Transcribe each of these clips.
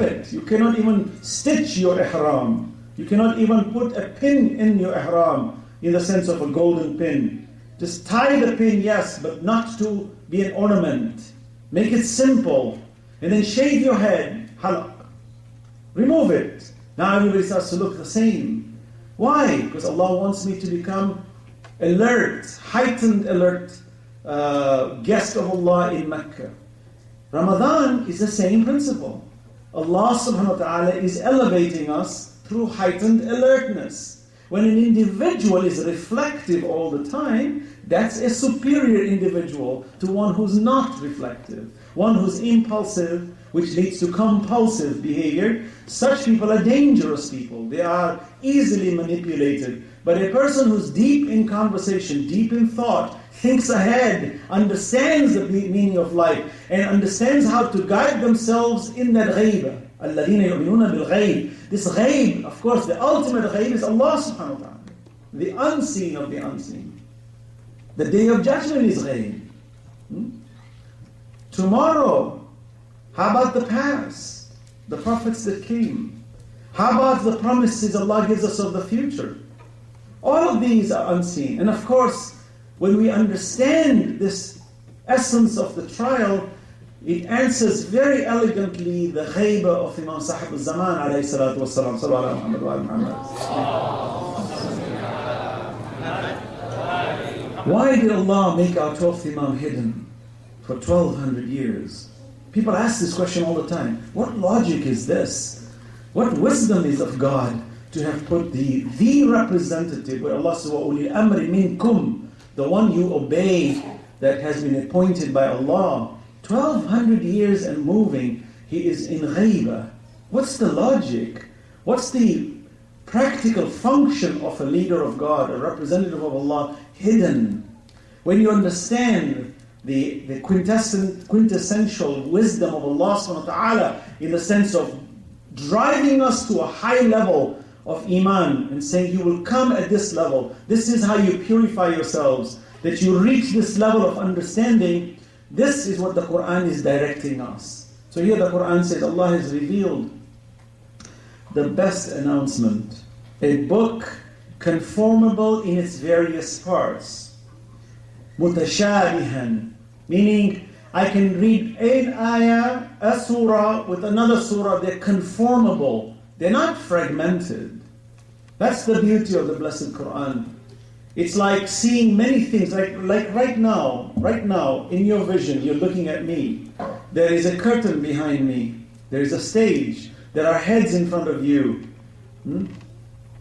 it. You cannot even stitch your ihram. You cannot even put a pin in your ihram in the sense of a golden pin. Just tie the pin, yes, but not to be an ornament. Make it simple. And then shave your head, halaq. Remove it. Now everybody starts to look the same. Why? Because Allah wants me to become alert, heightened alert guest of Allah in Mecca. Ramadan is the same principle. Allah subhanahu wa ta'ala is elevating us through heightened alertness. When an individual is reflective all the time, that's a superior individual to one who's not reflective, one who's impulsive, which leads to compulsive behavior. Such people are dangerous people. They are easily manipulated. But a person who's deep in conversation, deep in thought, thinks ahead, understands the meaning of life, and understands how to guide themselves in that ghaiba. الَّذِينَ يُؤْمِنُونَ بِالْغَيْبِ. This ghaib, of course, the ultimate ghaib is Allah subhanahu wa ta'ala. The unseen of the unseen. The day of judgment is ghaib. Tomorrow, how about the past? The prophets that came. How about the promises Allah gives us of the future? All of these are unseen. And of course, when we understand this essence of the trial, it answers very elegantly the ghaiba of Imam Sahib al-Zaman alayhi salatu wassalam. Sallallahu Muhammad wa Muhammad. Why did Allah make our 12th Imam hidden for 1200 years? People ask this question all the time. What logic is this? What wisdom is of God to have put the representative, where Allah says, وَأُولِي الْأَمْرِ مِنْكُمْ, the one you obey that has been appointed by Allah, 1200 years and moving, he is in ghaiba. What's the logic? What's the practical function of a leader of God, a representative of Allah, hidden? When you understand the quintessential wisdom of Allah subhanahu wa ta'ala in the sense of driving us to a high level of iman and saying you will come at this level, this is how you purify yourselves, that you reach this level of understanding. This is what the Quran is directing us. So here the Quran says Allah has revealed the best announcement, a book conformable in its various parts, mutashabihan, meaning I can read an ayah, a surah with another surah, they're conformable, they're not fragmented. That's the beauty of the blessed Quran. It's like seeing many things, like right now, in your vision, you're looking at me. There is a curtain behind me. There is a stage. There are heads in front of you.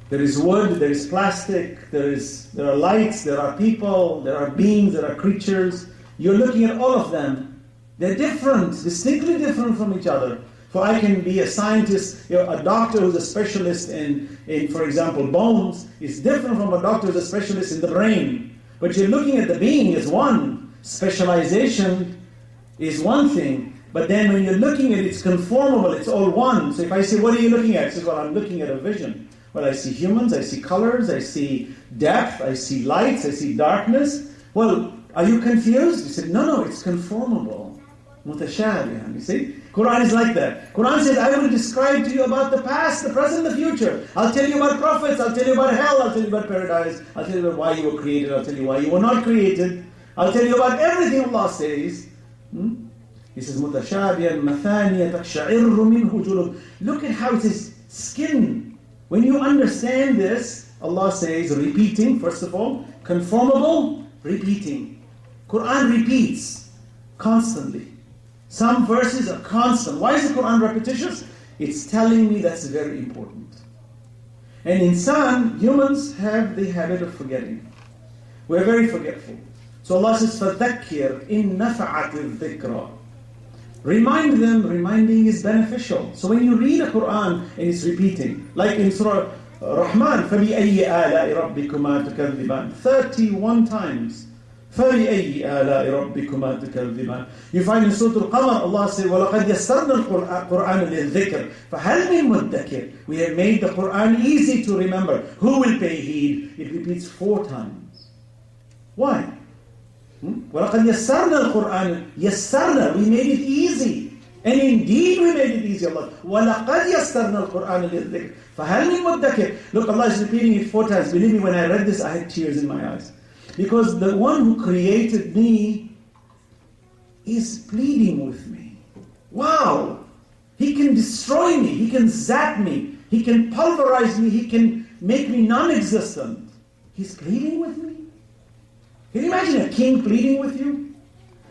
There is wood, there is plastic, there are lights, there are people, there are beings, there are creatures. You're looking at all of them. They're different, distinctly different from each other. For I can be a scientist, a doctor who's a specialist in, for example, bones is different from a doctor who's a specialist in the brain. But you're looking at the being as one. Specialization is one thing. But then when you're looking at it, it's conformable, it's all one. So if I say, what are you looking at? He says, well, I'm looking at a vision. Well, I see humans, I see colors, I see depth, I see lights, I see darkness. Well, are you confused? He said, no, it's conformable. Mutashabihan, you see? Quran is like that. Quran says, I will describe to you about the past, the present, the future. I'll tell you about prophets, I'll tell you about hell, I'll tell you about paradise, I'll tell you about why you were created, I'll tell you why you were not created. I'll tell you about everything Allah says. He says, Mutashabihan, mathaniya, taksha'irru minhu julud. Look at how it is skin. When you understand this, Allah says, repeating, first of all, conformable, repeating. Quran repeats constantly. Some verses are constant. Why is the Quran repetitious? It's telling me that's very important. And humans have the habit of forgetting. We're very forgetful. So Allah says, فَذَكِّرْ إِن نَفَعَتِ الذِّكْرَى. Remind them, reminding is beneficial. So when you read a Quran and it's repeating, like in Surah Rahman, فَبِأَيِّ آلَاءِ رَبِّكُمَا تُكَذِّبَانِ 31 times. فَبِأَيِّ آلَاءِ رَبِّكُمَا تُكَذِّبَانِ. You find in Surah Al-Qamar, Allah says, وَلَقَدْ يَسَّرْنَا الْقُرْآنَ لِلذِّكْرِ فَهَلْ مِن مُدَّكِرٍ. We have made the Quran easy to remember. Who will pay heed? It repeats 4 times. Why? وَلَقَدْ يَسَّرْنَا الْقُرْآنَ. Yassarna, we made it easy. And indeed we made it easy, Allah. وَلَقَدْ يَسَّرْنَا الْقُرْآنَ لِلذِّكْرِ فَهَلْ مِن مُدَّكِرٍ. Look, Allah is repeating it 4 times. Believe me, when I read this, I had tears in my eyes. Because the one who created me is pleading with me. Wow! He can destroy me. He can zap me. He can pulverize me. He can make me non-existent. He's pleading with me. Can you imagine a king pleading with you?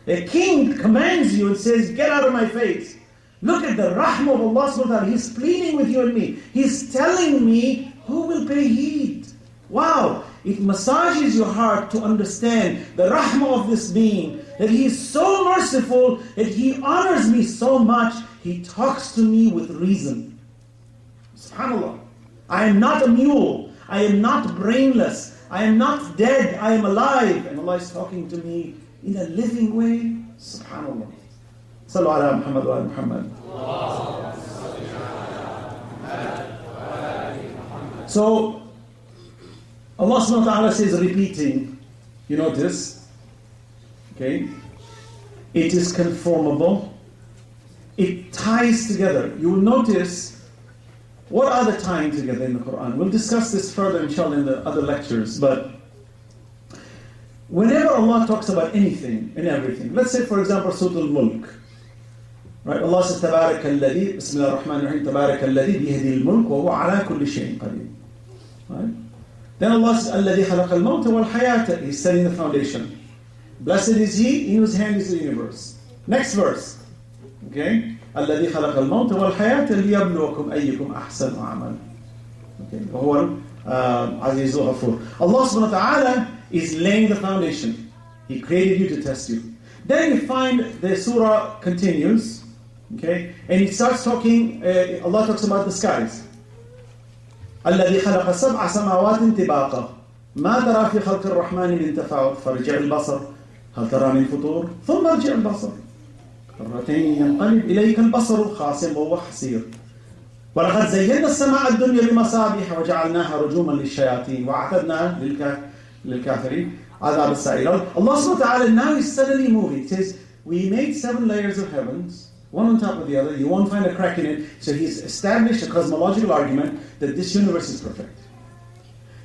A king commands you and says, get out of my face. Look at the rahmah of Allah subhanahu wa ta'ala. He's pleading with you and me. He's telling me who will pay heed. Wow. It massages your heart to understand the rahmah of this being. That He is so merciful, that He honors me so much. He talks to me with reason. SubhanAllah. I am not a mule. I am not brainless. I am not dead. I am alive. And Allah is talking to me in a living way. SubhanAllah. Sallu ala Muhammad wa ala Muhammad. So, Allah subhanahu wa ta'ala says, repeating, you notice, okay, it is conformable, it ties together. You will notice, what are the tying together in the Quran? We'll discuss this further inshallah in the other lectures, but whenever Allah talks about anything and everything, let's say for example Surah Al-Mulk, right? Allah says, تبارك الذي بسم الله الرحمن الرحيم تبارك الذي بيده الملك وهو على كل شيء قدير. Right? Then Allah says, الذي خلق الموت والحياة. He's setting the foundation. Blessed is He, in whose hand is the universe. Next verse. Okay? الذي خلق الموت والحياة ليبلوكم أيكم أحسن عملا. Okay? وهو عزيز الغفور. Allah subhanahu wa ta'ala is laying the foundation. He created you to test you. Then you find the surah continues, okay, and it starts talking, Allah talks about the skies. الذي خلق سبع سماوات طباقا ما ترى في خلق الرحمن من تفاوت فارجع البصر هل ترى من فطور ثم ارجع البصر مرتين ينقلب إليك البصر خاسئا وهو حسير ولقد زينا السماء الدنيا بمصابيح وجعلناها رجوما للشياطين وأعتدنا للكافرين عذاب السعير. Allah subhanahu wa ta'ala now is suddenly moving. He says, we made 7 layers of heavens, one on top of the other. You won't find a crack in it. So He's established a cosmological argument that this universe is perfect.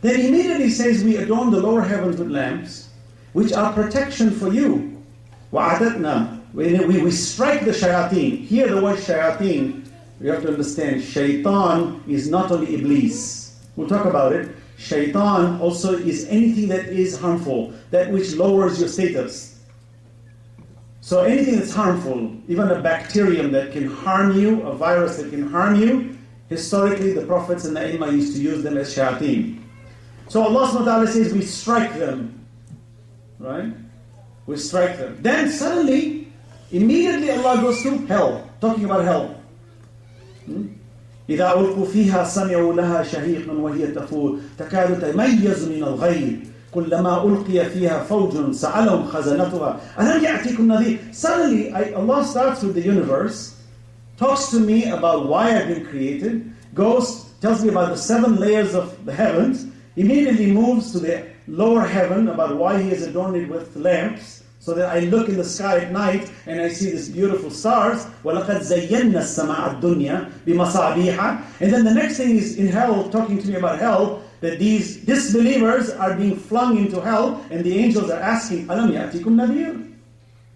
Then immediately says, we adorn the lower heavens with lamps, which are protection for you. وَعَدَتْنَا. We strike the shayateen. Here the word shayateen, you have to understand, shaitan is not only iblis. We'll talk about it. Shaitan also is anything that is harmful, that which lowers your status. So anything that's harmful, even a bacterium that can harm you, a virus that can harm you, historically the prophets and the Aimah used to use them as shayateen. So Allah subhanahu wa ta'ala says we strike them. Right? We strike them. Then suddenly, immediately Allah goes to hell, talking about hell. إذا ألقوا فيها سمعوا لها شهيقا وهي تفور تكاد تميز من الغيظ كلما ألقي فيها فوج سألهم خزنتها ألم يأتيكم نذير. Suddenly Allah starts with the universe, talks to me about why I've been created, tells me about the 7 layers of the heavens, immediately moves to the lower heaven about why He has adorned it with lamps, so that I look in the sky at night and I see these beautiful stars. وَلَقَدْ زَيَّنَّا السَّمَاءَ الدُّنْيَا بِمَصَابِيحَ. And then the next thing is in hell, talking to me about hell, that these disbelievers are being flung into hell, and the angels are asking, أَلَمْ يَأْتِكُمْ نَذِيرٌ.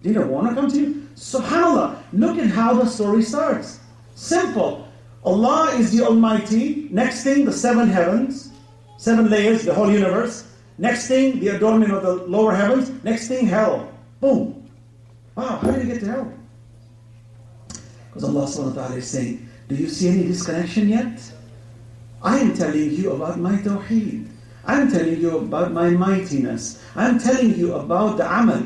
Did I want to come to you? SubhanAllah, look at how the story starts. Simple. Allah is the Almighty. Next thing, the 7 heavens, 7 layers, the whole universe. Next thing, the adornment of the lower heavens. Next thing, hell. Boom. Wow, how did you get to hell? Because Allah subhanahu wa ta'ala is saying, do you see any disconnection yet? I am telling you about my tawheed. I am telling you about my mightiness. I am telling you about the amal.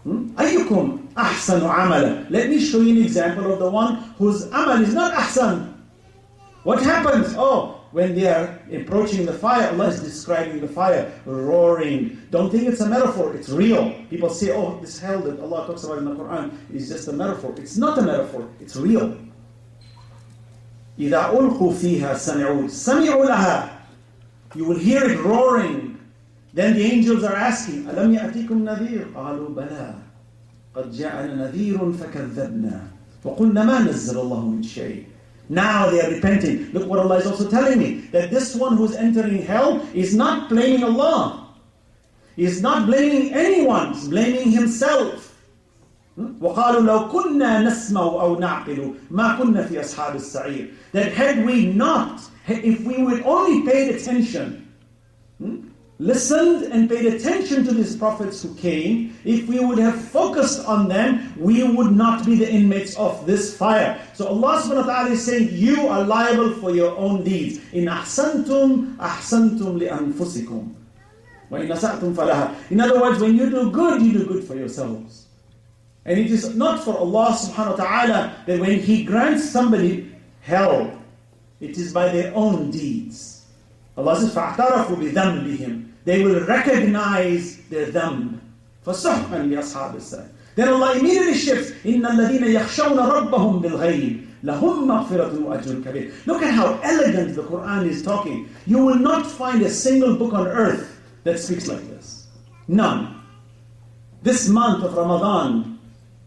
أيكم أحسن عملا. Let me show you an example of the one whose amal is not ahsan. What happens? When they are approaching the fire, Allah is describing the fire, roaring. Don't think it's a metaphor, it's real. People say, this hell that Allah talks about in the Quran is just a metaphor. It's not a metaphor, it's real. إِذَا أُلْقُوا فِيهَا سَمِعُوا لَهَا. You will hear it roaring. Then the angels are asking, أَلَمْ يَأْتِكُمْ نَذِيرٌ قَالُوا بَلَى قَدْ جَاءَنَا نَذِيرٌ فَكَذَّبْنَا وَقُلْنَا مَا نَزَّلَ اللَّهُ مِنْ شَيْءٍ. Now they are repenting. Look what Allah is also telling me, that this one who is entering hell is not blaming Allah. He is not blaming anyone, he is blaming himself. وَقَالُوا لَوْ كُنَّا نَسْمَعُ أَوْ نَعْقِلُ مَا كُنَّا فِي أَصْحَابِ السَّعِيرِ. That had we not, if we would only paid attention, listened and paid attention to these prophets who came, if we would have focused on them, we would not be the inmates of this fire. So Allah subhanahu wa ta'ala is saying, you are liable for your own deeds. In أَحْسَنْتُمْ أَحْسَنْتُمْ لِأَنفُسِكُمْ وَإِنْ أَسَأْتُمْ فَلَهَا. In other words, when you do good for yourselves. And it is not for Allah subhanahu wa ta'ala that when He grants somebody hell, it is by their own deeds. Allah says, فَاعْتَرَفُوا بِذَنْبِهِمْ. They will recognize their dhanb. فَسُحْقًا لِأَصْحَابِ السَّعِيرِ. Then Allah immediately shifts, إِنَّ الَّذِينَ يَخْشَوْنَ رَبَّهُمْ بِالْغَيْبِ لَهُمْ مَغْفِرَةٌ وَأَجْرٌ كَبِيرٌ. Look at how elegant the Quran is talking. You will not find a single book on earth that speaks like this. None. This month of Ramadan,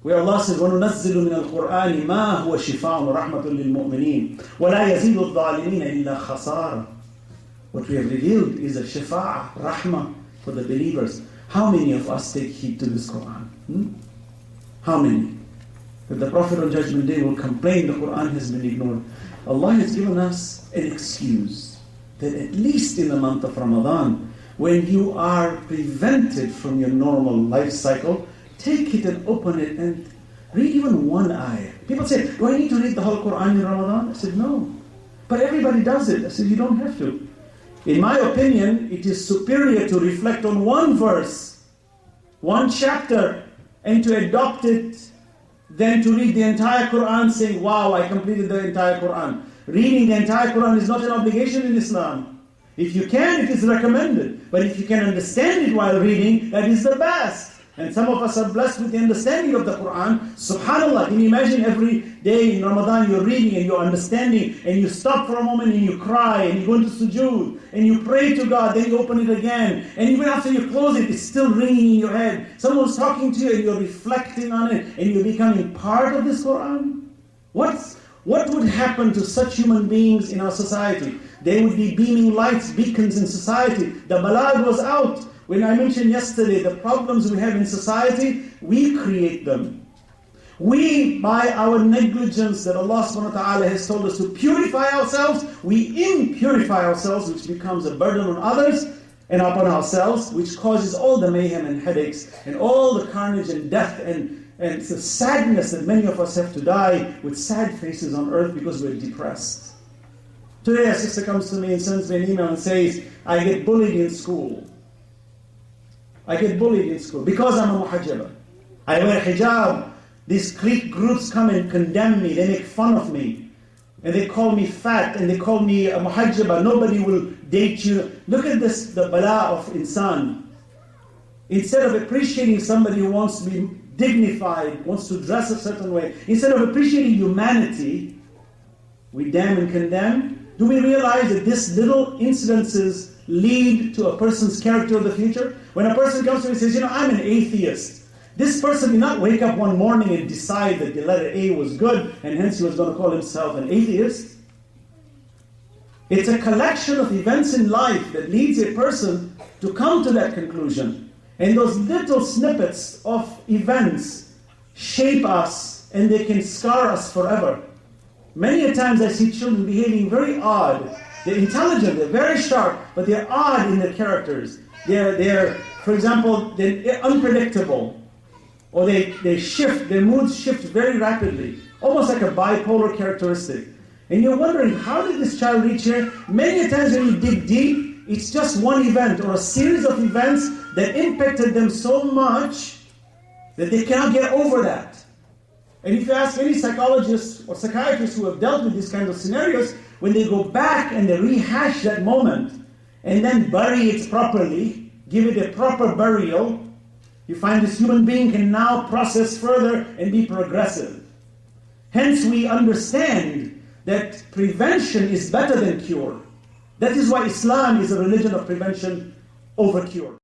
where Allah says, وَنُنَزِّلُ مِنَ الْقُرْآنِ مَا هُوَ شِفَاءٌ وَرَحْمَةٌ لِلْمُؤْمِنِينَ وَلَا يَزِيدُ الظَّالِمِينَ إِلَّا خَسَارًا. What we have revealed is a shifa'ah, rahmah for the believers. How many of us take heed to this Quran? How many? That the Prophet on Judgment Day will complain the Quran has been ignored. Allah has given us an excuse that at least in the month of Ramadan, when you are prevented from your normal life cycle, take it and open it and read even one ayah. People say, do I need to read the whole Quran in Ramadan? I said, no. But everybody does it. I said, you don't have to. In my opinion, it is superior to reflect on one verse, one chapter, and to adopt it, than to read the entire Quran saying, wow, I completed the entire Quran. Reading the entire Quran is not an obligation in Islam. If you can, it is recommended. But if you can understand it while reading, that is the best. And some of us are blessed with the understanding of the Quran. SubhanAllah, can you imagine every day in Ramadan you're reading and you're understanding, and you stop for a moment and you cry, and you go into sujood, and you pray to God, then you open it again, and even after you close it, it's still ringing in your head. Someone's talking to you and you're reflecting on it, and you're becoming part of this Quran. What would happen to such human beings in our society? They would be beaming lights, beacons in society. The balad was out. When I mentioned yesterday the problems we have in society, we create them. We, by our negligence that Allah subhanahu wa ta'ala has told us to purify ourselves, we impurify ourselves, which becomes a burden on others and upon ourselves, which causes all the mayhem and headaches and all the carnage and death and the sadness that many of us have to die with sad faces on earth because we're depressed. Today a sister comes to me and sends me an email and says, I get bullied in school. I get bullied in school because I'm a muhajjaba. I wear hijab. These clique groups come and condemn me. They make fun of me. And they call me fat and they call me a muhajjaba. Nobody will date you. Look at this, the bala of insan. Instead of appreciating somebody who wants to be dignified, wants to dress a certain way, instead of appreciating humanity, we damn and condemn. Do we realize that these little incidences lead to a person's character of the future? When a person comes to me and says, I'm an atheist. This person did not wake up one morning and decide that the letter A was good, and hence he was going to call himself an atheist. It's a collection of events in life that leads a person to come to that conclusion. And those little snippets of events shape us, and they can scar us forever. Many a times I see children behaving very odd. They're intelligent, they're very sharp, but they're odd in their characters. They're, for example, they're unpredictable. Or they shift, their moods shift very rapidly. Almost like a bipolar characteristic. And you're wondering, how did this child reach here? Many times when you dig deep, it's just one event or a series of events that impacted them so much that they cannot get over that. And if you ask any psychologists or psychiatrists who have dealt with these kinds of scenarios, when they go back and they rehash that moment and then bury it properly, give it a proper burial, you find this human being can now process further and be progressive. Hence we understand that prevention is better than cure. That is why Islam is a religion of prevention over cure.